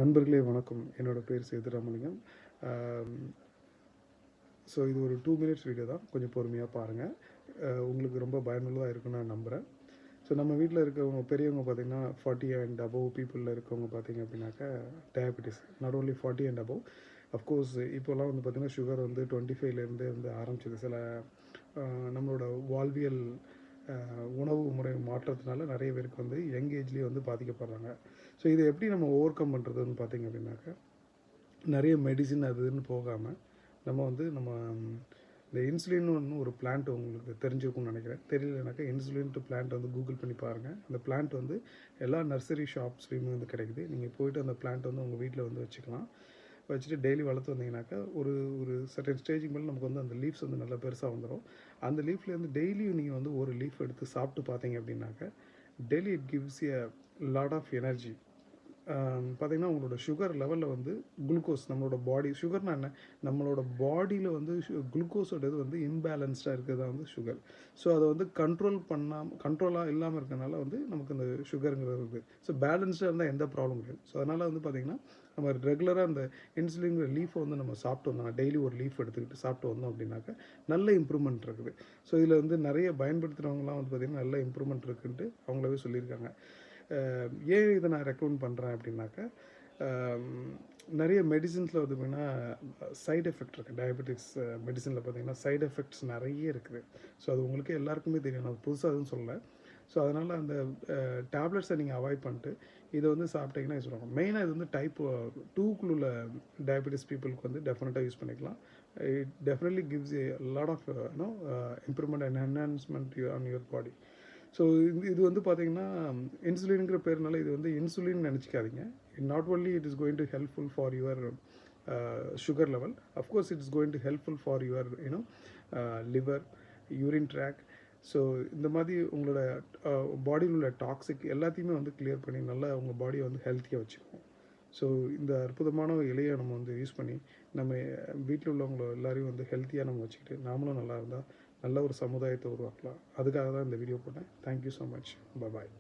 நண்பர்களே வணக்கம். என்னோட பேர் சேதுராமலிங்கம். ஸோ இது ஒரு 2 மினிட்ஸ் வீடியோ தான். கொஞ்சம் பொறுமையாக பாருங்கள். உங்களுக்கு ரொம்ப பயனுள்ளதாக இருக்குன்னு நான் நம்புகிறேன். ஸோ நம்ம வீட்டில் இருக்கவங்க பெரியவங்க பார்த்திங்கன்னா 40 அண்ட் அபவ் பீப்புளில் இருக்கவங்க பார்த்திங்க அப்படின்னாக்கா diabetes not only 40 and above. Of course இப்போல்லாம் வந்து பார்த்திங்கன்னா சுகர் வந்து 25லேருந்து வந்து ஆரம்பிச்சிது. சில நம்மளோட வாழ்வியல் உணவு முறை மாற்றத்தினால நிறைய பேருக்கு வந்து யங் ஏஜ்லேயே வந்து பாதிக்கப்படுறாங்க. ஸோ இதை எப்படி நம்ம ஓவர் கம் பண்ணுறதுன்னு பார்த்திங்க அப்படின்னாக்கா நிறைய மெடிசின் அதுன்னு போகாமல் நம்ம வந்து இந்த இன்சுலின்னு ஒன்று ஒரு பிளான்ட் உங்களுக்கு தெரிஞ்சிருக்கும்னு நினைக்கிறேன். தெரியலனாக்கா இன்சுலின்ட்டு பிளான்ட் வந்து கூகுள் பண்ணி பாருங்கள். அந்த பிளான்ட் வந்து எல்லா நர்சரி ஷாப்ஸ்லேயுமே வந்து கிடைக்குது. நீங்கள் போய்ட்டு அந்த பிளான்ட் வந்து உங்கள் வீட்டில் வந்து வச்சுக்கலாம். வச்சுட்டு டெய்லி வளர்த்து வந்தீங்கன்னாக்கா ஒரு ஒரு சர்டன் ஸ்டேஜுக்கு மேலே நமக்கு வந்து அந்த லீவ்ஸ் வந்து நல்லா பெருசாக வந்துடும். அந்த லீஃப்லேருந்து டெய்லியும் நீங்கள் வந்து ஒரு லீஃப் எடுத்து சாப்பிட்டு பார்த்தீங்க அப்படின்னாக்கா daily it gives a lot of energy. பார்த்திங்கன்னா உங்களோட சுகர் லெவலில் வந்து குளுக்கோஸ் நம்மளோட பாடி சுகர்னால் என்ன, நம்மளோட பாடியில் வந்து குளுக்கோஸோட இது வந்து இம்பேலன்ஸ்டாக இருக்கிறதா வந்து சுகர். ஸோ அதை வந்து கண்ட்ரோலாக இல்லாமல் இருக்கிறதுனால வந்து நமக்கு அந்த சுகருங்கிறது இருக்குது. ஸோ பேலன்ஸ்டாக இருந்தால் எந்த ப்ராப்ளம் கிடையாது. ஸோ அதனால் வந்து பார்த்திங்கன்னா நம்ம ரெகுலராக அந்த இன்சுலின்ங்கிற லீஃபை வந்து நம்ம சாப்பிட்டு வந்தோம், டெய்லி ஒரு லீஃப் எடுத்துக்கிட்டு சாப்பிட்டு வந்தோம் அப்படின்னாக்கா நல்ல இம்ப்ரூவ்மெண்ட் இருக்குது. ஸோ இதில் வந்து நிறைய பயன்படுத்துகிறவங்களாம் வந்து பார்த்திங்கன்னா நல்ல இம்ப்ரூவ்மெண்ட் இருக்குன்ட்டு அவங்களாவே சொல்லியிருக்காங்க. ஏன் இதை நான் ரெக்கமெண்ட் பண்ணுறேன் அப்படின்னாக்கா நிறைய மெடிசின்ஸில் வந்து பார்த்திங்கன்னா சைடு எஃபெக்ட் இருக்குது. டயபெட்டிக்ஸ் மெடிசனில் பார்த்திங்கன்னா சைடு எஃபெக்ட்ஸ் நிறைய இருக்குது. ஸோ அது உங்களுக்கு எல்லாருக்குமே தெரியும், நான் புதுசாக எதுவும் சொல்லலை. ஸோ அதனால் அந்த டேப்லெட்ஸை நீங்கள் அவாய்ட் பண்ணிட்டு இதை வந்து சாப்பிட்டீங்கன்னா யூஸ் பண்ணுவாங்க. மெயினாக இது வந்து டைப் 2 உள்ள டயபெட்டிஸ் பீப்புளுக்கு வந்து டெஃபினட்டாக யூஸ் பண்ணிக்கலாம். It definitely gives a lot of improvement and enhancement on your body. So இது வந்து பார்த்திங்கன்னா இன்சுலின்ங்கிற பேர்னால இது வந்து இன்சுலின் நினச்சிக்காதீங்க. Not only it is going to helpful for your sugar level, of course it is going to helpful for your liver, urine tract. So இந்த மாதிரி உங்களோட பாடியில் உள்ள டாக்ஸிக் எல்லாத்தையுமே வந்து கிளியர் பண்ணி நல்லா உங்கள் பாடியை வந்து ஹெல்த்தியாக வச்சுக்கோம். ஸோ இந்த அற்புதமான இலையை நம்ம வந்து யூஸ் பண்ணி நம்ம வீட்டில் உள்ளவங்கள எல்லாரையும் வந்து ஹெல்த்தியாக நம்ம வச்சுக்கிட்டு நாமளும் நல்லா இருந்தால் நல்ல ஒரு சமுதாயத்தை உருவாக்கலாம். அதுக்காக தான் இந்த வீடியோ போட்டேன். Thank you so much. பாய்.